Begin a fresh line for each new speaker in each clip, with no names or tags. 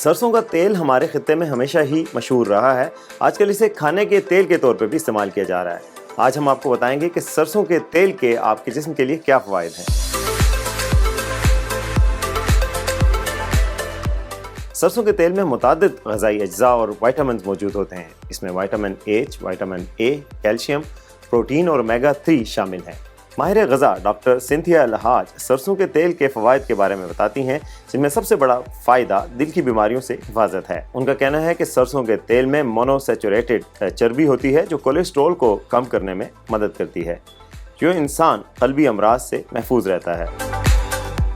सरसों का तेल हमारे खित्ते में हमेशा ही मशहूर रहा है। आजकल इसे खाने के तेल के तौर पर भी इस्तेमाल किया जा रहा है। आज हम आपको बताएंगे कि सरसों के तेल के आपके जिस्म के लिए क्या फ़वाइद हैं। सरसों के तेल में मुतादिद ग़िज़ाई अज्जा और विटामिन मौजूद होते हैं। इसमें vitamin H, vitamin A, calcium, protein और ओमेगा 3 शामिल हैं। माहिर ग़िज़ा डॉक्टर सिंथिया लहाज सरसों के तेल के फ़वाइद के बारे में बताती हैं, जिनमें सबसे बड़ा फ़ायदा दिल की बीमारियों से हिफाजत है। उनका कहना है कि सरसों के तेल में मोनोसैचुरेटेड चर्बी होती है जो कोलेस्ट्रॉल को कम करने में मदद करती है, जो इंसान क़ल्बी अमराज से महफूज रहता है।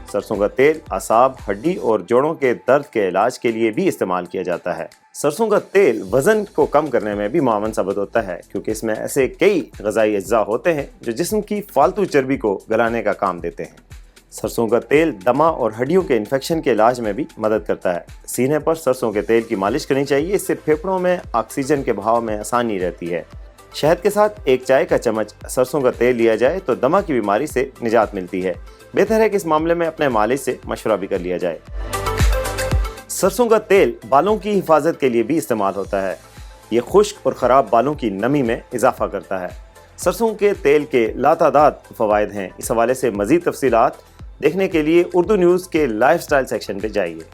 सरसों का तेल असाब, हड्डी और जोड़ों के दर्द के इलाज के लिए भी इस्तेमाल किया जाता है। सरसों का तेल वज़न को कम करने में भी मुआवन साबित होता है, क्योंकि इसमें ऐसे कई ग़िज़ाई अज्जा होते हैं जो जिस्म की फालतू चर्बी को गलाने का काम देते हैं। सरसों का तेल दमा और हड्डियों के इन्फेक्शन के इलाज में भी मदद करता है। सीने पर सरसों के तेल की मालिश करनी चाहिए, इससे फेफड़ों में ऑक्सीजन के बहाव में आसानी रहती है। शहद के साथ एक चाय का चम्मच सरसों का तेल लिया जाए तो दमा की बीमारी से निजात मिलती है। बेहतर है कि इस मामले में अपने मालिश से मशवरा भी कर लिया जाए। सरसों का तेल बालों की हिफाजत के लिए भी इस्तेमाल होता है। ये खुश्क और ख़राब बालों की नमी में इजाफा करता है। सरसों के तेल के लातादाद फ़वाइद हैं। इस हवाले से मज़ीद तफसीलात देखने के लिए उर्दू न्यूज़ के लाइफस्टाइल सेक्शन पर जाइए।